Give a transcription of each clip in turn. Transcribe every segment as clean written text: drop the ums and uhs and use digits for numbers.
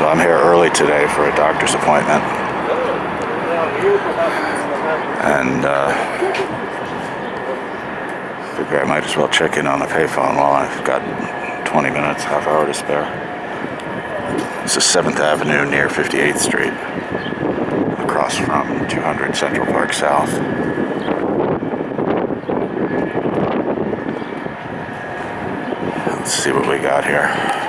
So I'm here early today for a doctor's appointment. And figure I might as well check in on the payphone while I've got 20 minutes, half hour to spare. This is 7th Avenue near 58th Street, across from 200 Central Park South. Let's see what we got here.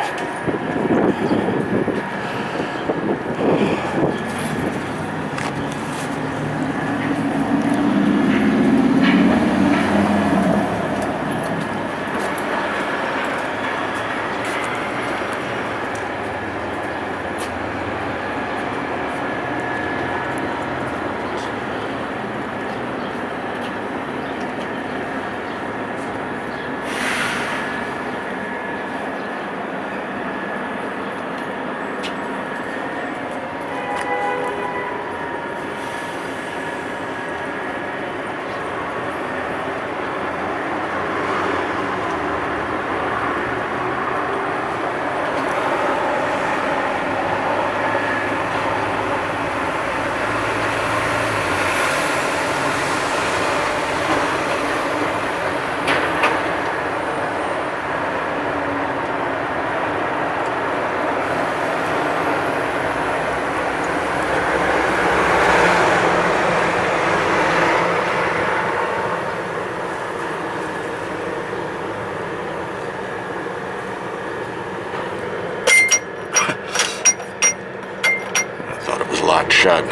Locked shut.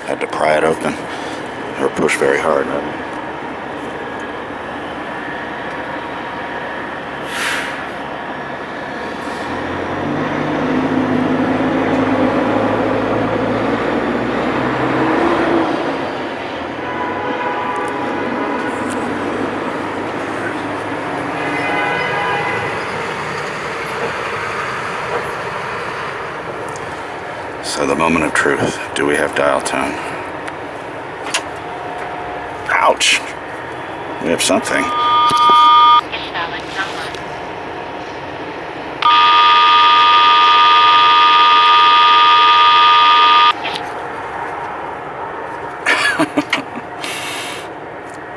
Had to pry it open or push very hard. So the moment of truth. Do we have dial tone? Ouch! We have something. Invalid number.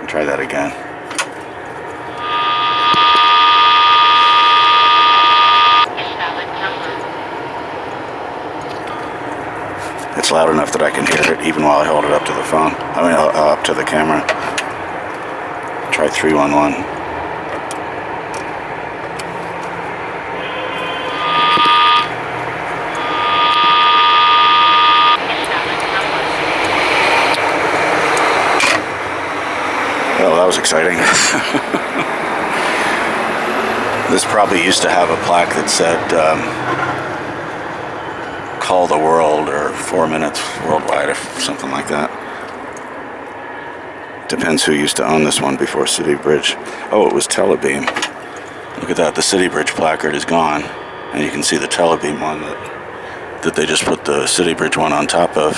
Try that again. It's loud enough that I can hear it even while I hold it up to the phone. I mean, up to the camera. Try 311. Well, that was exciting. This probably used to have a plaque that said, call the world, or 4 minutes worldwide, or something like that. Depends who used to own this one before City Bridge. Oh, it was Telebeam. Look at that, the City Bridge placard is gone, and you can see the Telebeam one that they just put the City Bridge one on top of.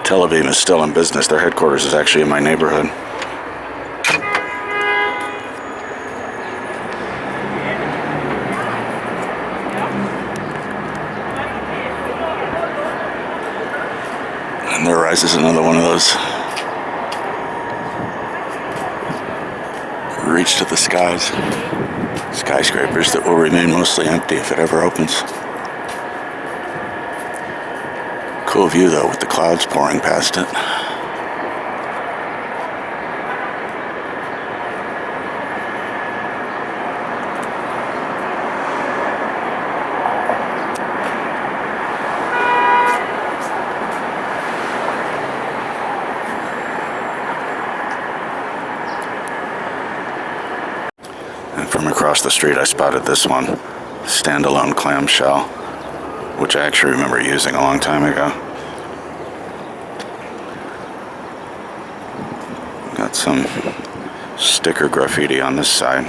Telebeam is still in business. Their headquarters is actually in my neighborhood. And there rises another one of those reach to the skies skyscrapers that will remain mostly empty if it ever opens. Cool view though, with the clouds pouring past it. And from across the street I spotted this one, standalone clamshell, which I actually remember using a long time ago. Got some sticker graffiti on this side,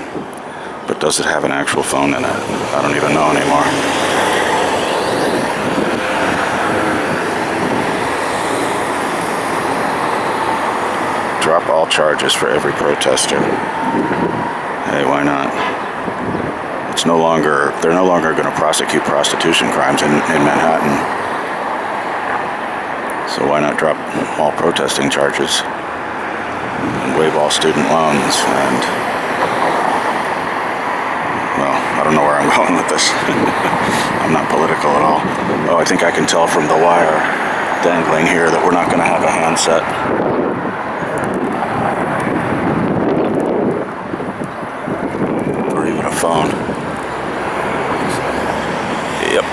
but does it have an actual phone in it? I don't even know anymore. Drop all charges for every protester. Hey, why not? It's no longer, they're no longer going to prosecute prostitution crimes in Manhattan. So why not drop all protesting charges and waive all student loans and, well, I don't know where I'm going with this. I'm not political at all. Oh, I think I can tell from the wire dangling here that we're not going to have a handset. Or even a phone. Yep.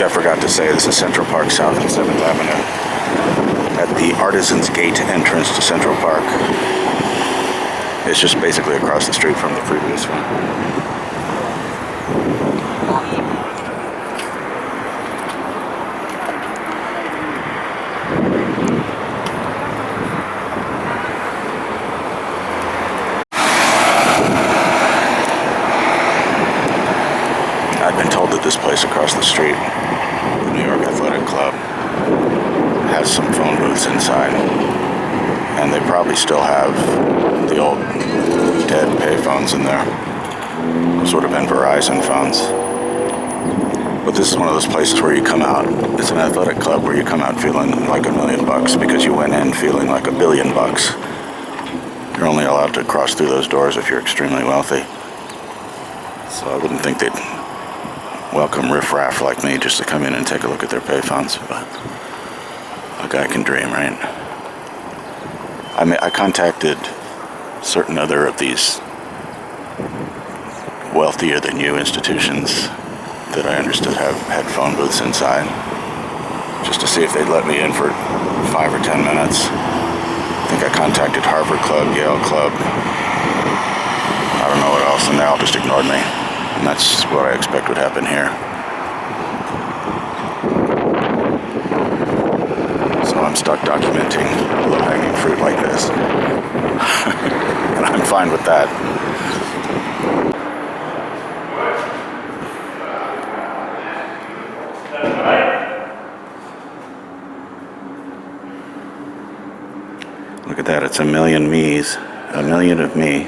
I forgot to say this is Central Park South and 7th Avenue. At the Artisans Gate entrance to Central Park. It's just basically across the street from the previous one. I've been told that this place across the street, the New York Athletic Club, has some phone booths inside. And they probably still have the old dead payphones in there. Those would have been Verizon phones. But this is one of those places where you come out, it's an athletic club where you come out feeling like $1 million because you went in feeling like $1 billion. You're only allowed to cross through those doors if you're extremely wealthy. So I wouldn't think they'd welcome riff-raff like me just to come in and take a look at their payphones. But a guy can dream, right? I contacted certain other of these wealthier than you institutions that I understood had phone booths inside, just to see if they'd let me in for 5 or 10 minutes. I think I contacted Harvard Club, Yale Club, I don't know what else, and they all just ignored me. And that's what I expect would happen here. So I'm stuck documenting low-hanging fruit like this. And I'm fine with that. Look at that, it's a million me's. A million of me.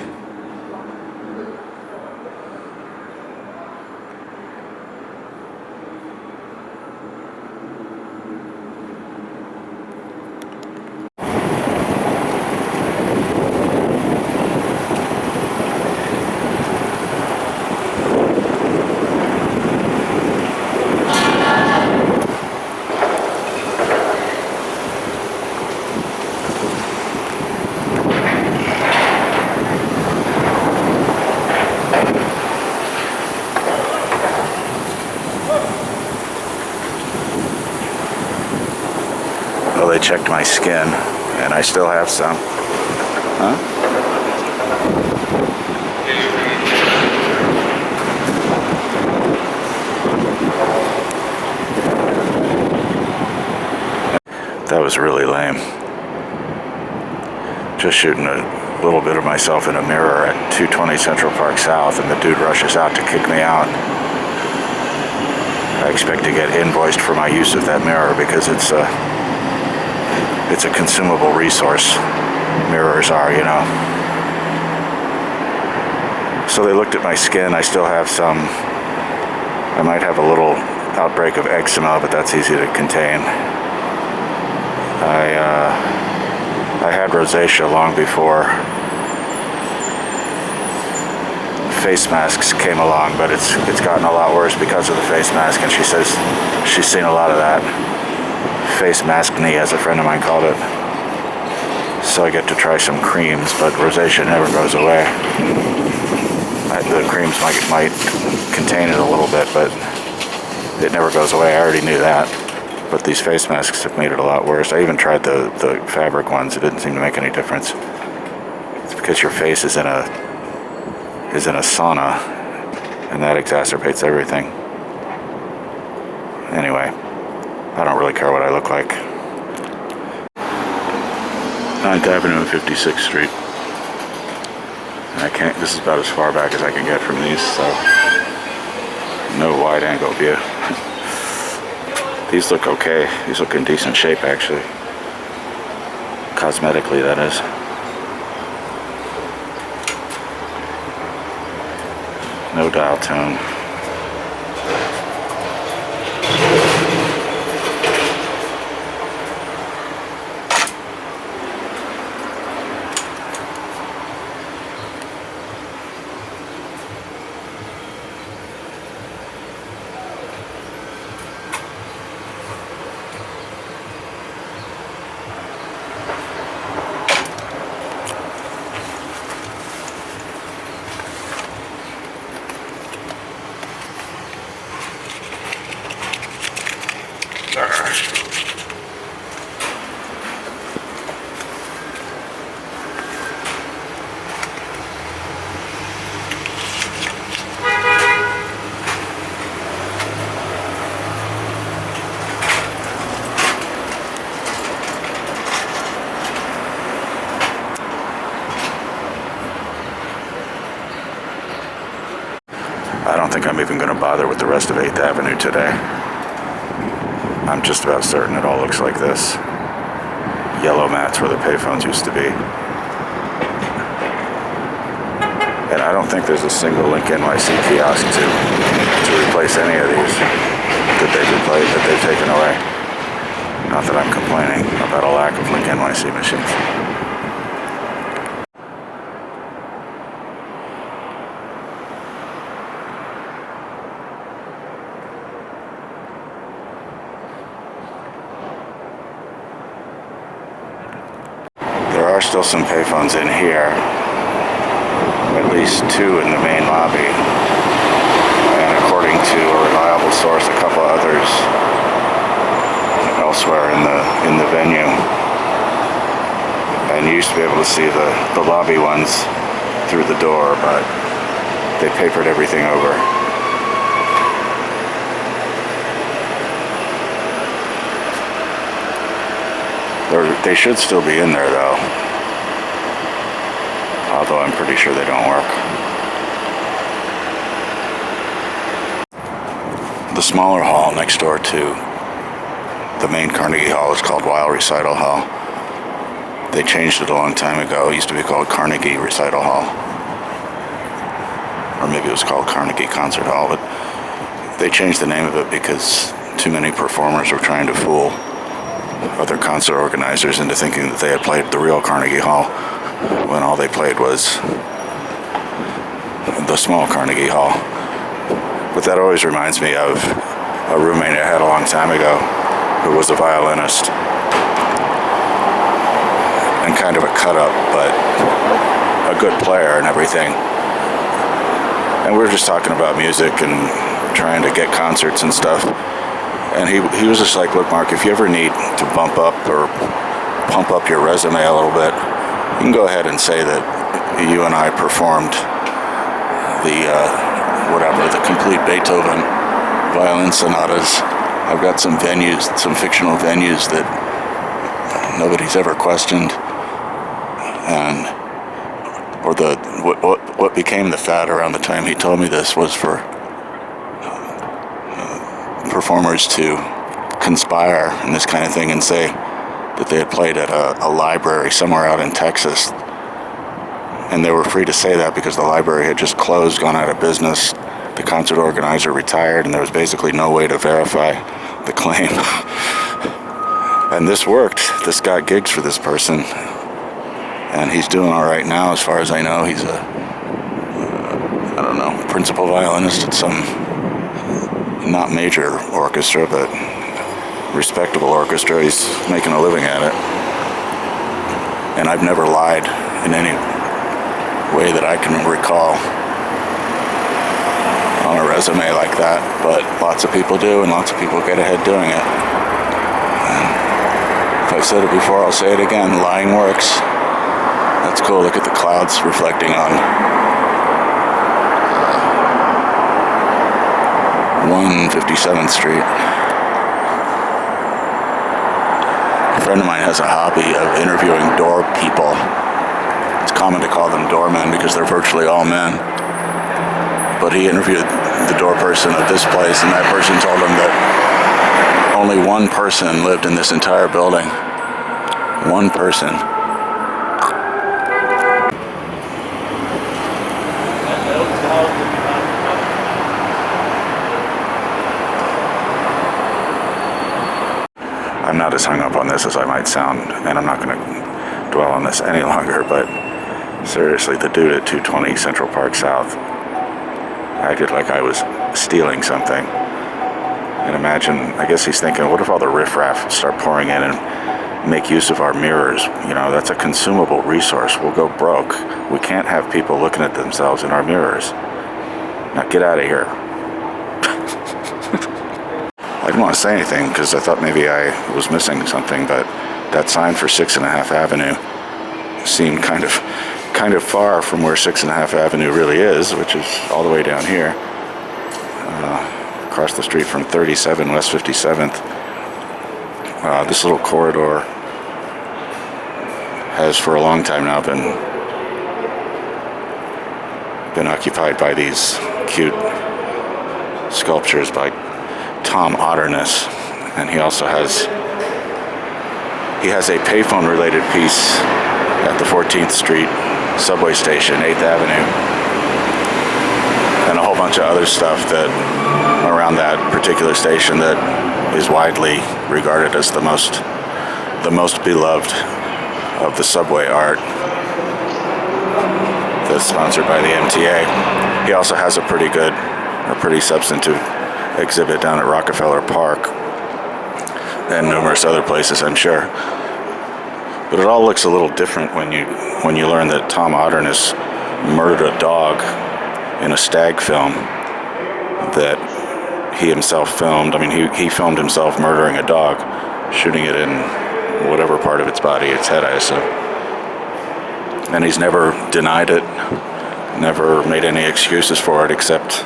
checked my skin, and I still have some. Huh? That was really lame. Just shooting a little bit of myself in a mirror at 220 Central Park South, and the dude rushes out to kick me out. I expect to get invoiced for my use of that mirror because it's a consumable resource. Mirrors are, you know. So they looked at my skin. I still have some. I might have a little outbreak of eczema, but that's easy to contain. I had rosacea long before face masks came along, but it's gotten a lot worse because of the face mask, and she says she's seen a lot of that. Face mask-knee, as a friend of mine called it. So I get to try some creams, but rosacea never goes away. The creams might contain it a little bit, but it never goes away. I already knew that. But these face masks have made it a lot worse. I even tried the fabric ones. It didn't seem to make any difference. It's because your face is in a sauna, and that exacerbates everything. Anyway, I don't really care what I look like. 9th Avenue and 56th Street. This is about as far back as I can get from these, so no wide angle view. These look okay. These look in decent shape, actually. Cosmetically, that is. No dial tone. I don't think I'm even going to bother with the rest of 8th Avenue today. I'm just about certain it all looks like this. Yellow mats where the payphones used to be. And I don't think there's a single LinkNYC kiosk to replace any of these that they've taken away. Not that I'm complaining about a lack of LinkNYC machines. There are still some payphones in here, at least 2 in the main lobby, and according to a reliable source, a couple others elsewhere in the venue. And you used to be able to see the lobby ones through the door, but they papered everything over. They should still be in there though, although I'm pretty sure they don't work. The smaller hall next door to the main Carnegie Hall is called Weill Recital Hall. They changed it a long time ago. It used to be called Carnegie Recital Hall, or maybe it was called Carnegie Concert Hall, but they changed the name of it because too many performers were trying to fool other concert organizers into thinking that they had played the real Carnegie Hall when all they played was the small Carnegie Hall. But that always reminds me of a roommate I had a long time ago who was a violinist and kind of a cut-up, but a good player and everything. And we were just talking about music and trying to get concerts and stuff. And he was just like, look, Mark, if you ever need to bump up or pump up your resume a little bit, you can go ahead and say that you and I performed the complete Beethoven violin sonatas. I've got some venues, some fictional venues that nobody's ever questioned, and what became the fad around the time he told me this was for performers to conspire and this kind of thing and say that they had played at a library somewhere out in Texas, and they were free to say that because the library had just closed, gone out of business, the concert organizer retired, and there was basically no way to verify the claim. And this worked. This got gigs for this person, and he's doing all right now as far as I know. He's a principal violinist at some not major orchestra, but respectable orchestra. He's making a living at it. And I've never lied in any way that I can recall on a resume like that, but lots of people do, and lots of people get ahead doing it. And if I've said it before, I'll say it again. Lying works. That's cool. Look at the clouds reflecting on 157th Street. A friend of mine has a hobby of interviewing door people. It's common to call them doormen because they're virtually all men. But he interviewed the door person of this place, and that person told him that only one person lived in this entire building. One person. I'm not as hung up on this as I might sound, and I'm not going to dwell on this any longer, but seriously, the dude at 220 Central Park South acted like I was stealing something. And imagine, I guess he's thinking, what if all the riff-raff start pouring in and make use of our mirrors? You know, that's a consumable resource. We'll go broke. We can't have people looking at themselves in our mirrors. Now get out of here. I didn't want to say anything because I thought maybe I was missing something, but that sign for 6.5 Avenue seemed kind of far from where 6.5 Avenue really is, which is all the way down here, across the street from 37 West 57th. This little corridor has for a long time now been occupied by these cute sculptures by Tom Otterness, and he also has a payphone related piece at the 14th Street subway station, 8th Avenue, and a whole bunch of other stuff that around that particular station that is widely regarded as the most beloved of the subway art that's sponsored by the MTA. He also has a pretty substantive exhibit down at Rockefeller Park and numerous other places, I'm sure. But it all looks a little different when you learn that Tom Otterness murdered a dog in a stag film that he himself filmed. I mean, he filmed himself murdering a dog, shooting it in whatever part of its body, its head, I assume. And he's never denied it, never made any excuses for it, except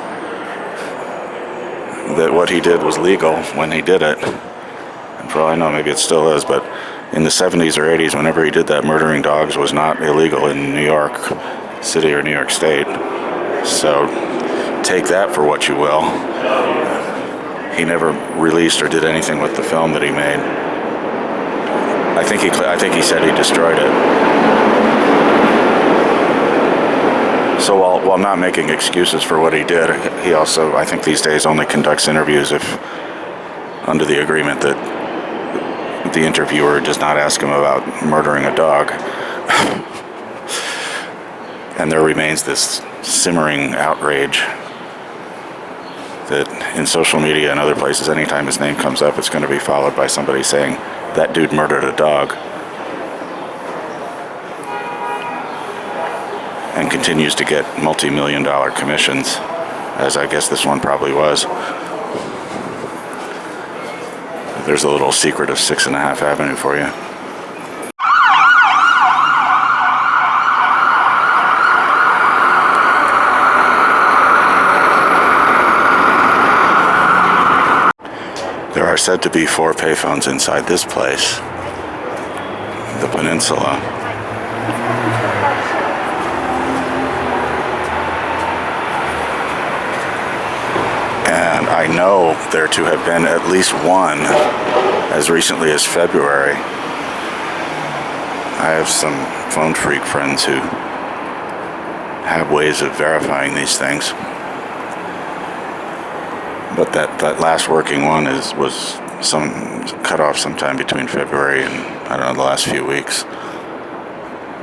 that what he did was legal when he did it. And for all I know, maybe it still is, but in the 70s or 80s, whenever he did that, murdering dogs was not illegal in New York City or New York State. So take that for what you will. He never released or did anything with the film that he made. I think he said he destroyed it. So while not making excuses for what he did, he also, I think these days, only conducts interviews if under the agreement that the interviewer does not ask him about murdering a dog. And there remains this simmering outrage that in social media and other places, anytime his name comes up, it's going to be followed by somebody saying, that dude murdered a dog. And continues to get multi-million-dollar commissions, as I guess this one probably was. There's a little secret of 6.5 Avenue for you. There are said to be 4 payphones inside this place, the Peninsula. And I know there to have been at least one as recently as February. I have some phone freak friends who have ways of verifying these things. But that last working one was cut off sometime between February and, I don't know, the last few weeks.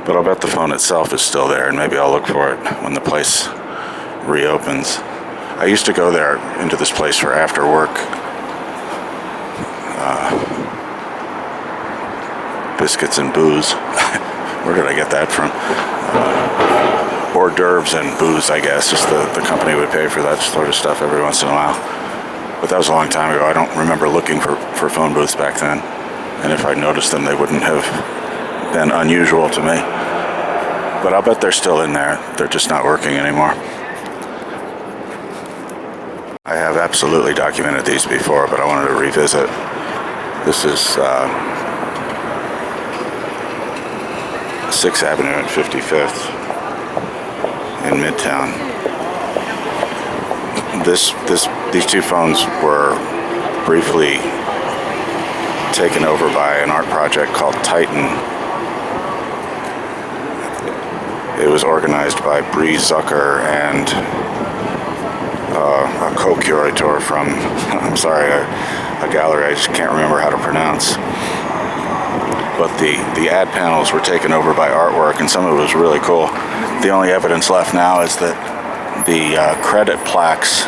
But I'll bet the phone itself is still there, and maybe I'll look for it when the place reopens. I used to go there into this place for after work biscuits and booze. Where did I get that from? Hors d'oeuvres and booze, I guess. Just the company would pay for that sort of stuff every once in a while. But that was a long time ago. I don't remember looking for phone booths back then. And if I noticed them, they wouldn't have been unusual to me. But I'll bet they're still in there. They're just not working anymore. I have absolutely documented these before, but I wanted to revisit. This is 6th Avenue and 55th in Midtown. These two phones were briefly taken over by an art project called Titan. It was organized by Bree Zucker and a co-curator from, I'm sorry, a gallery I just can't remember how to pronounce. But the ad panels were taken over by artwork, and some of it was really cool. The only evidence left now is that the credit plaques,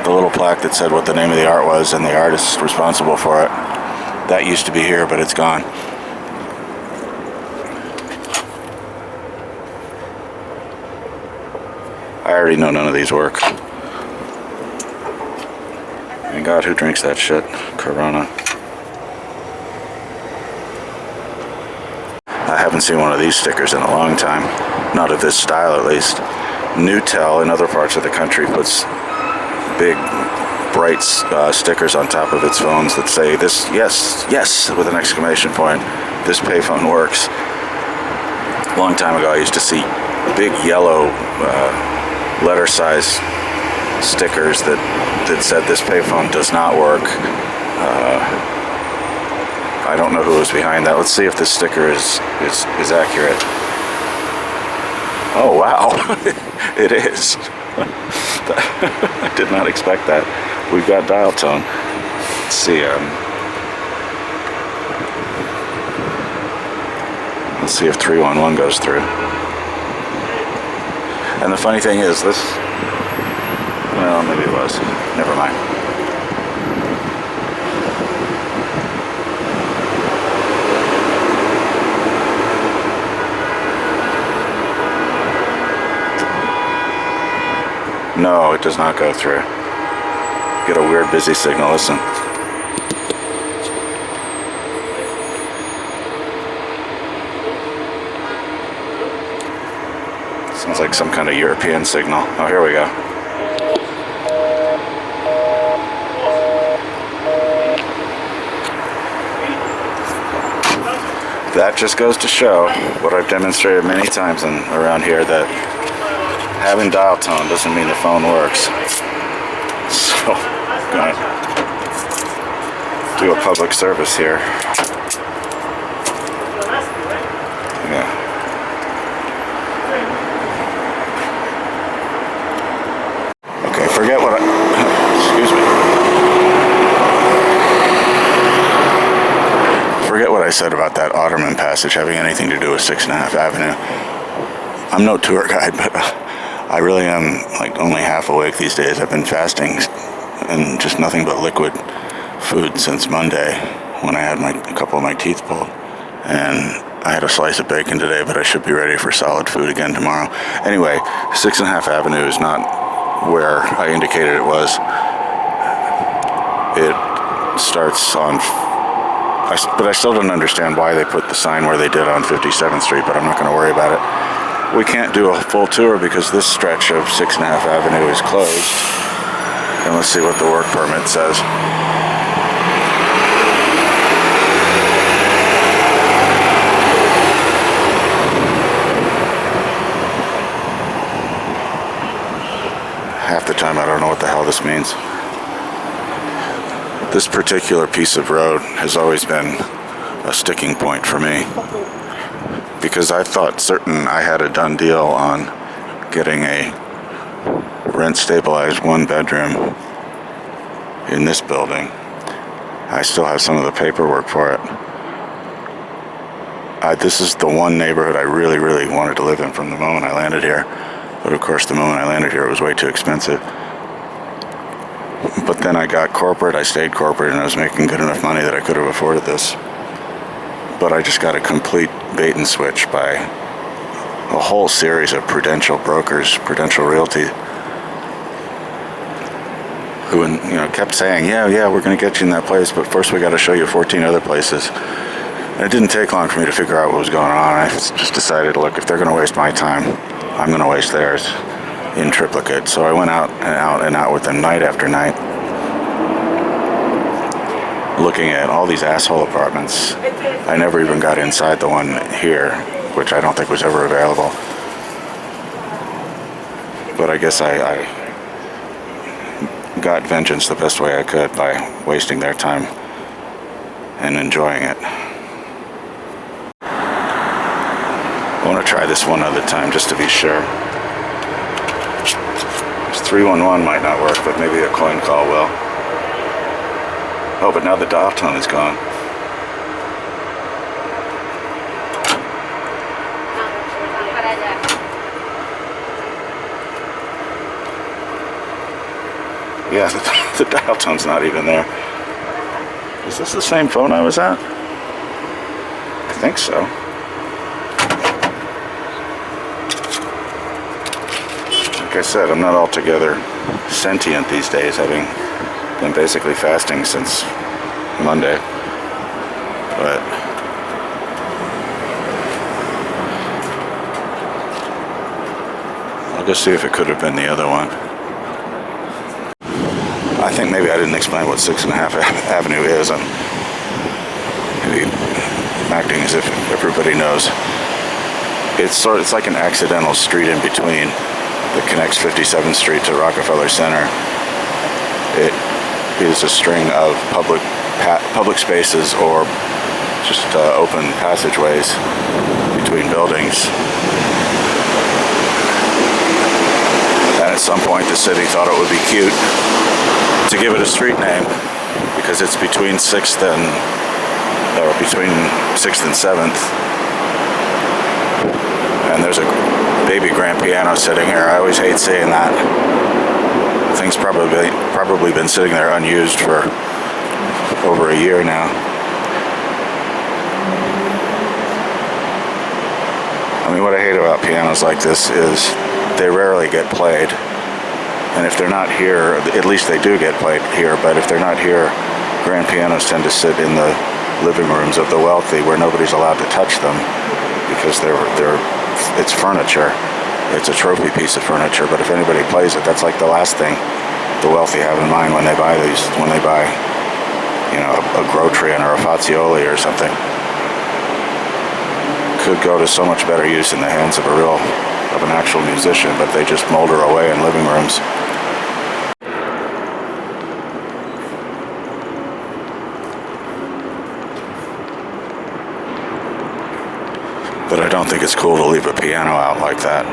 the little plaque that said what the name of the art was and the artist responsible for it, that used to be here, but it's gone. I already know none of these work. And God, who drinks that shit? Corona. I haven't seen one of these stickers in a long time. Not of this style, at least. Newtel in other parts of the country puts big, bright stickers on top of its phones that say, "This, yes, yes," with an exclamation point. "This payphone works." A long time ago, I used to see big yellow letter size stickers that said "This payphone does not work." I don't know who was behind that. Let's see if this sticker is accurate. Oh wow, it is. I did not expect that. We've got dial tone. Let's see. Let's see if 311 goes through. And the funny thing is, this. Well, maybe it was. Never mind. No, it does not go through. Get a weird busy signal. Listen. Sounds like some kind of European signal. Oh, here we go. That just goes to show what I've demonstrated many times around here, that having dial tone doesn't mean the phone works. So, I'm gonna do a public service here. Yeah. Okay, forget what excuse me. Forget what I said about that Ottoman passage having anything to do with 6.5 Avenue. I'm no tour guide, but I really am like only half awake these days. I've been fasting and just nothing but liquid food since Monday when I had a couple of my teeth pulled. And I had a slice of bacon today, but I should be ready for solid food again tomorrow. Anyway, 6.5 Avenue is not where I indicated it was. It starts on But I still don't understand why they put the sign where they did on 57th Street, but I'm not going to worry about it. We can't do a full tour because this stretch of 6.5 Avenue is closed. And let's see what the work permit says. Half the time I don't know what the hell this means. This particular piece of road has always been a sticking point for me because I thought certain I had a done deal on getting a rent stabilized 1-bedroom in this building. I still have some of the paperwork for it. This is the one neighborhood I really, really wanted to live in from the moment I landed here. But of course, the moment I landed here, it was way too expensive. But then I got corporate, I stayed corporate, and I was making good enough money that I could have afforded this. But I just got a complete bait and switch by a whole series of Prudential brokers, Prudential Realty, who kept saying, yeah, we're going to get you in that place, but first we got to show you 14 other places. And it didn't take long for me to figure out what was going on. I just decided, look, if they're going to waste my time, I'm going to waste theirs in triplicate. So I went out and out with them night after night, looking at all these asshole apartments. I never even got inside the one here, which I don't think was ever available. But I guess I got vengeance the best way I could by wasting their time and enjoying it. I want to try this one other time just to be sure. 311 might not work, but maybe a coin call will. Oh, but now the dial tone is gone. Yeah, the dial tone's not even there. Is this the same phone I was at? I think so. Like I said, I'm not altogether sentient these days, having been basically fasting since Monday. But I'll go see if it could have been the other one. I think maybe I didn't explain what 6.5 Avenue is. I'm maybe acting as if everybody knows. It's like an accidental street in between that connects 57th Street to Rockefeller Center. It is a string of public spaces or just open passageways between buildings. And at some point the city thought it would be cute to give it a street name because it's between 6th and 7th. And there's a baby grand piano sitting here. I always hate seeing that. The thing's probably been sitting there unused for over a year now. I mean, what I hate about pianos like this is they rarely get played. And if they're not here, at least they do get played here, but if they're not here, grand pianos tend to sit in the living rooms of the wealthy where nobody's allowed to touch them because it's furniture. It's a trophy piece of furniture, but if anybody plays it, that's like the last thing the wealthy have in mind when they buy these, a Grotrian or a Fazioli or something. Could go to so much better use in the hands of an actual musician, but they just molder away in living rooms. But I don't think it's cool to leave a piano out like that.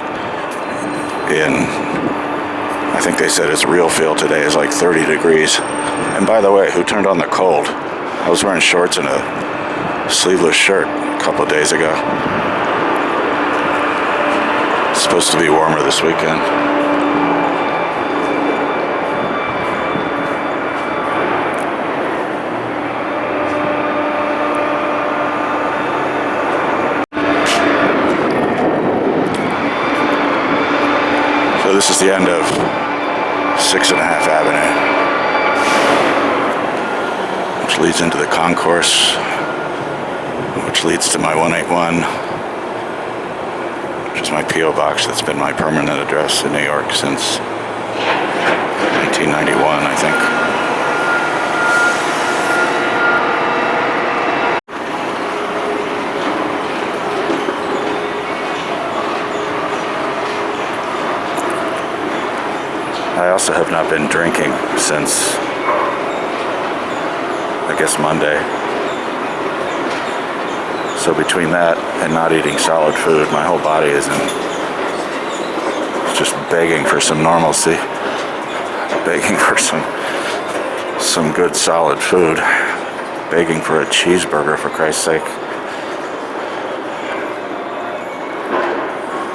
I think they said its real feel today is like 30 degrees. And by the way, who turned on the cold? I was wearing shorts and a sleeveless shirt a couple of days ago. It's supposed to be warmer this weekend. So this is the end of 6.5 Avenue, which leads into the Concourse. which leads to my 181, which is my P.O. box that's been my permanent address in New York since 1991, I think. I also have not been drinking since, I guess, Monday. So between that and not eating solid food, my whole body is just begging for some normalcy, begging for some good solid food, begging for a cheeseburger, for Christ's sake.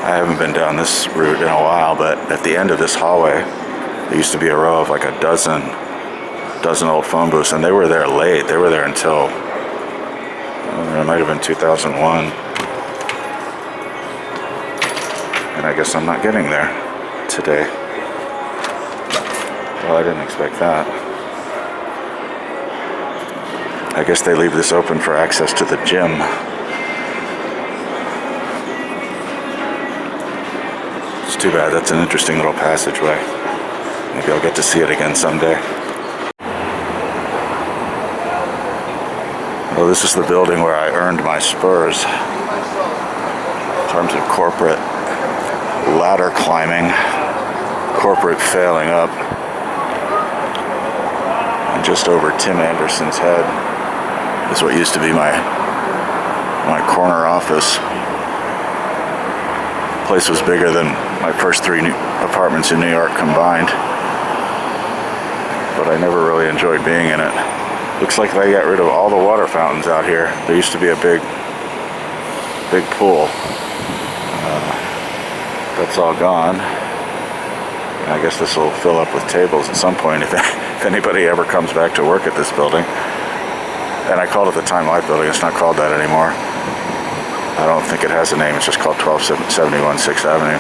I haven't been down this route in a while, but at the end of this hallway, there used to be a row of like a dozen old phone booths, and they were there late. They were there until, it might have been 2001. And I guess I'm not getting there today. Well, I didn't expect that. I guess they leave this open for access to the gym. It's too bad. That's an interesting little passageway. Maybe I'll get to see it again someday. Well, this is the building where I earned my spurs in terms of corporate ladder climbing, corporate failing up. And just over Tim Anderson's head is what used to be my corner office. The place was bigger than my first 3 apartments in New York combined, but I never really enjoyed being in it. Looks like they got rid of all the water fountains out here. There used to be a big pool. That's all gone. And I guess this will fill up with tables at some point if anybody ever comes back to work at this building. And I called it the Time Life building. It's not called that anymore. I don't think it has a name. It's just called 1271 6th Avenue.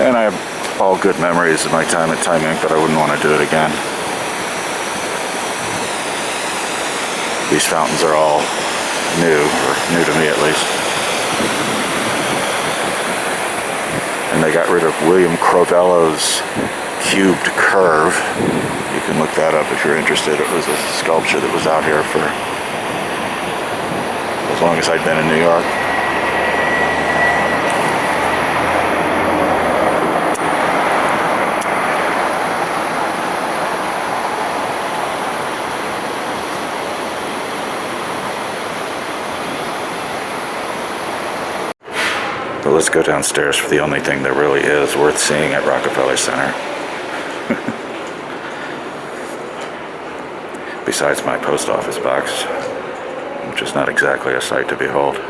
And I have all good memories of my time at Time Inc., but I wouldn't want to do it again. These fountains are all new, or new to me at least. And they got rid of William Crovello's cubed curve. You can look that up if you're interested. It was a sculpture that was out here for as long as I'd been in New York. But let's go downstairs for the only thing there really is worth seeing at Rockefeller Center. Besides my post office box, which is not exactly a sight to behold.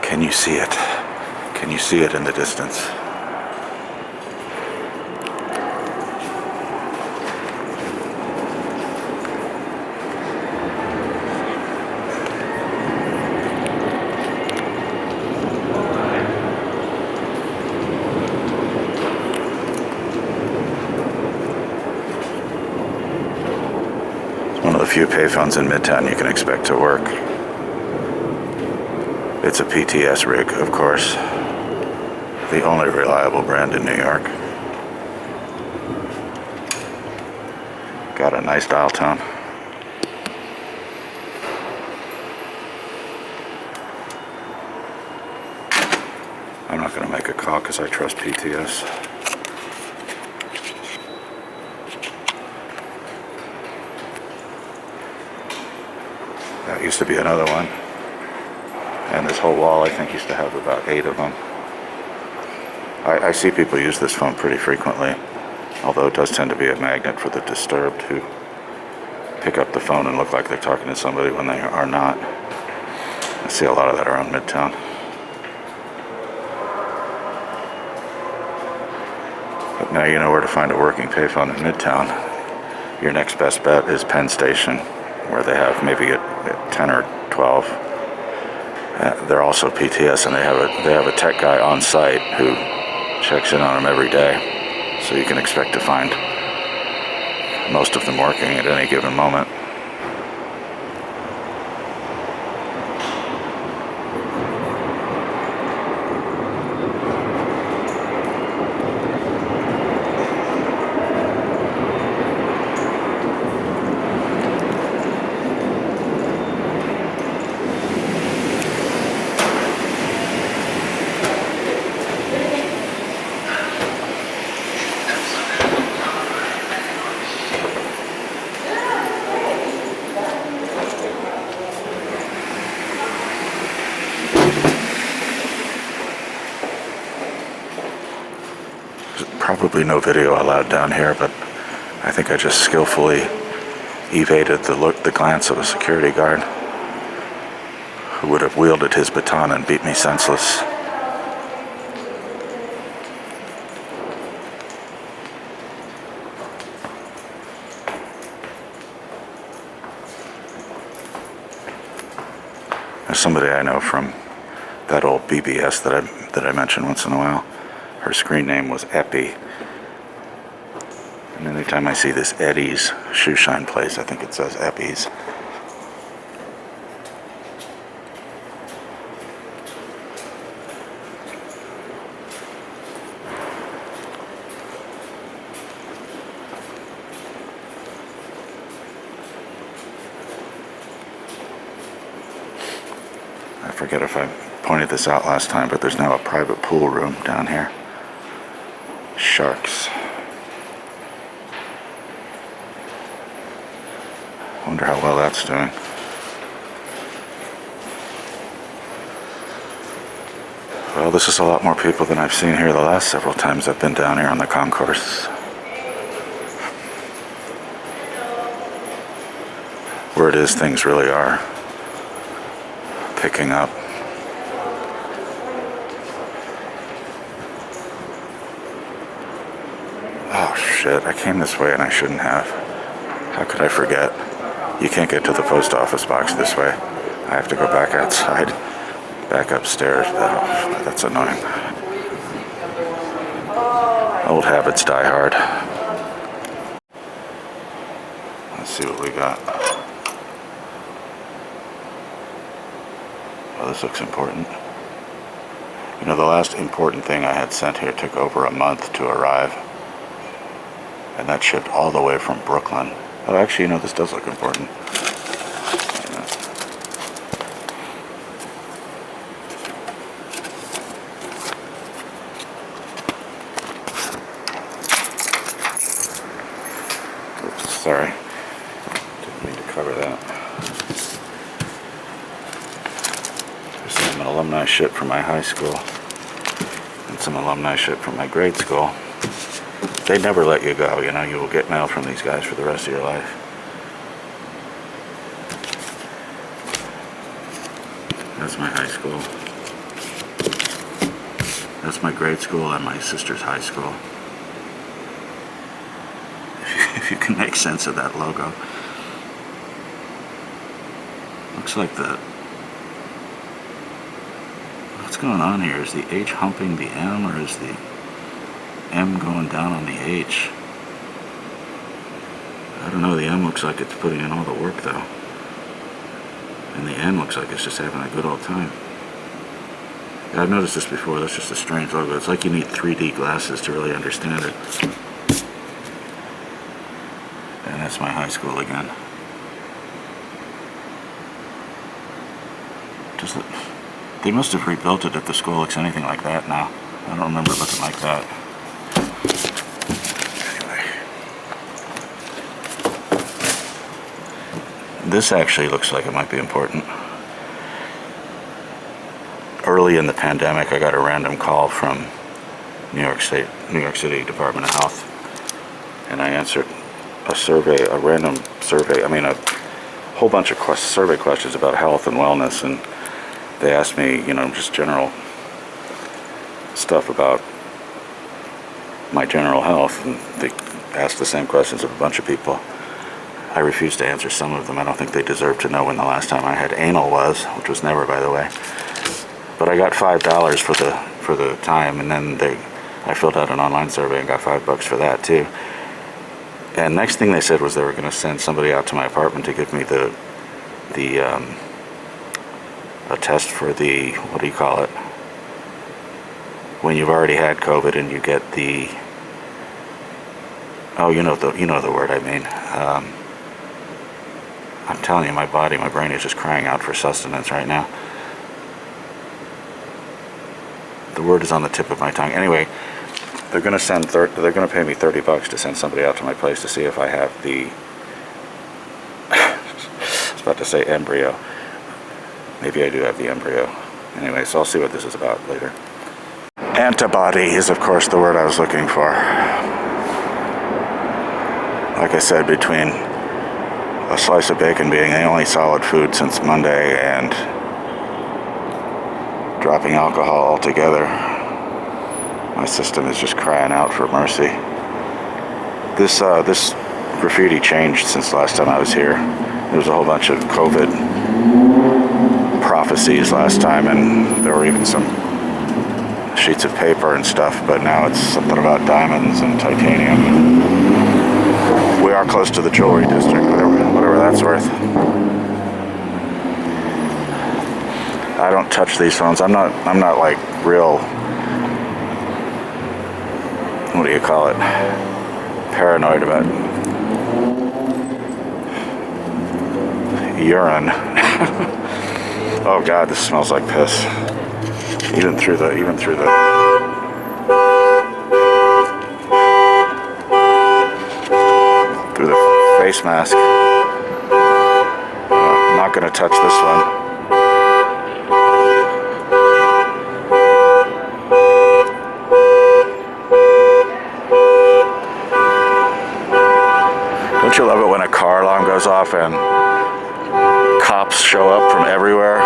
Can you see it? Can you see it in the distance? It's one of the few payphones in Midtown you can expect to work. It's a PTS rig, of course. The only reliable brand in New York. Got a nice dial tone. I'm not going to make a call because I trust PTS. That used to be another one. And this whole wall, I think, used to have about 8 of them. I see people use this phone pretty frequently, although it does tend to be a magnet for the disturbed who pick up the phone and look like they're talking to somebody when they are not. I see a lot of that around Midtown. But now you know where to find a working payphone in Midtown. Your next best bet is Penn Station, where they have maybe at 10 or 12. They're also PTS, and they have a tech guy on site who checks in on them every day, so you can expect to find most of them working at any given moment. Probably no video allowed down here, but I think I just skillfully evaded the glance of a security guard who would have wielded his baton and beat me senseless. There's somebody I know from that old BBS that I mention once in a while. Her screen name was Epi. And anytime I see this Eddie's shoe shine place, I think it says Epi's. I forget if I pointed this out last time, but there's now a private pool room down here. Sharks. Wonder how well that's doing. Well, this is a lot more people than I've seen here the last several times I've been down here on the Concourse. Word is things really are picking up. Oh shit, I came this way and I shouldn't have. How could I forget? You can't get to the post office box this way. I have to go back outside, back upstairs. Oh, that's annoying. Old habits die hard. Let's see what we got. Oh, this looks important. You know, the last important thing I had sent here took over a month to arrive. And that shipped all the way from Brooklyn. Oh, actually, you know, this does look important. Oops, sorry. Didn't mean to cover that. There's some alumni ship from my high school. And some alumni ship from my grade school. They never let you go, you know, you will get mail from these guys for the rest of your life. That's my high school. That's my grade school and my sister's high school. If you can make sense of that logo. Looks like the... What's going on here? Is the H humping the M, or is the M going down on the H? I don't know, the M looks like it's putting in all the work though. And the N looks like it's just having a good old time. Yeah, I've noticed this before, that's just a strange logo. It's like you need 3D glasses to really understand it. And that's my high school again. They must have rebuilt it if the school looks anything like that now. I don't remember it looking like that. This actually looks like it might be important. Early in the pandemic, I got a random call from New York City Department of Health, and I answered a survey, a random survey. I mean, a whole bunch of survey questions about health and wellness, and they asked me, you know, just general stuff about my general health, and they asked the same questions of a bunch of people. I refused to answer some of them. I don't think they deserve to know when the last time I had anal was, which was never, by the way. But I got $5 for the time, and then I filled out an online survey and got $5 for that too. And next thing they said was they were going to send somebody out to my apartment to give me a test for the, what do you call it, when you've already had COVID and you get the, oh, you know the word I mean. I'm telling you, my brain is just crying out for sustenance right now. The word is on the tip of my tongue. Anyway, they're going to pay me $30 to send somebody out to my place to see if I have the, I was about to say embryo. Maybe I do have the embryo. Anyway, so I'll see what this is about later. Antibody is, of course, the word I was looking for. Like I said, between a slice of bacon being the only solid food since Monday and dropping alcohol altogether, my system is just crying out for mercy. This graffiti changed since last time I was here. There was a whole bunch of COVID prophecies last time, and there were even some sheets of paper and stuff, but now it's something about diamonds and titanium. We are close to the jewelry district, whatever that's worth. I don't touch these phones. I'm not like real, what do you call it, paranoid about urine. Oh God, this smells like piss. Even through the face mask. I'm not gonna touch this one. Don't you love it when a car alarm goes off and cops show up from everywhere?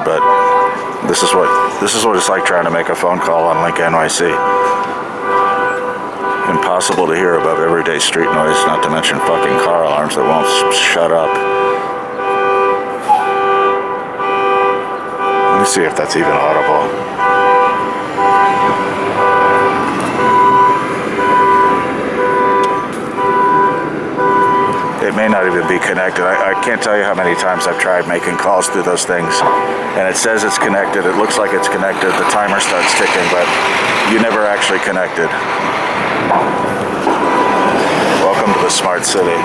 But this is what it's like trying to make a phone call on LinkNYC. Impossible to hear above everyday street noise, not to mention fucking car alarms that won't shut up. Let me see if that's even audible. It may not even be connected. I can't tell you how many times I've tried making calls through those things, and it says it's connected. It looks like it's connected. The timer starts ticking, but you never actually connected. Welcome to the smart city.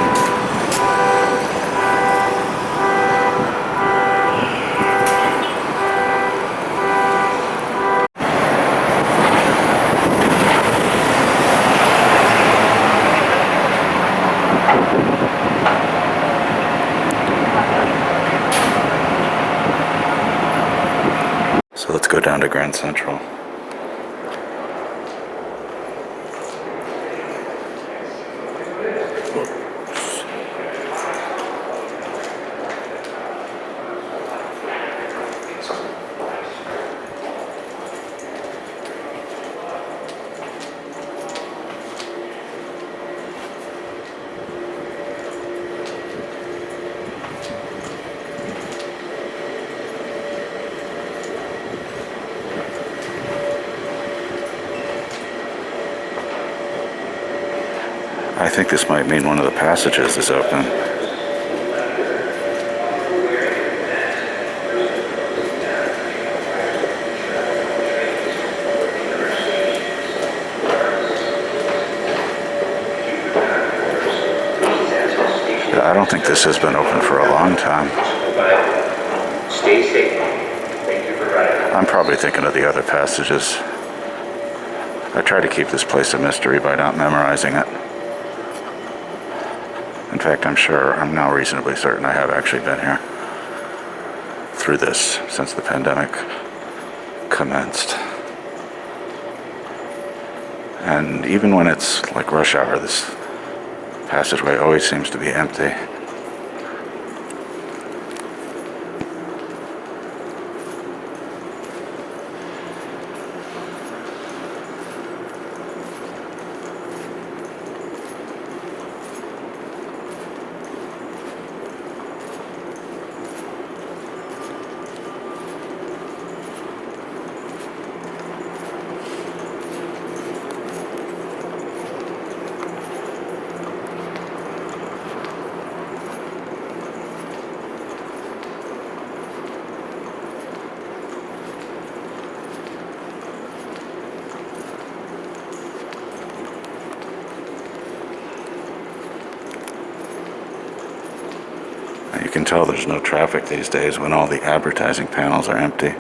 So let's go down to Grand Central. I think this might mean one of the passages is open. I don't think this has been open for a long time. Stay safe. Thank you for riding. I'm probably thinking of the other passages. I try to keep this place a mystery by not memorizing it. In fact, I'm now reasonably certain I have actually been here through this since the pandemic commenced. And even when it's like rush hour, this passageway always seems to be empty. You can tell there's no traffic these days when all the advertising panels are empty.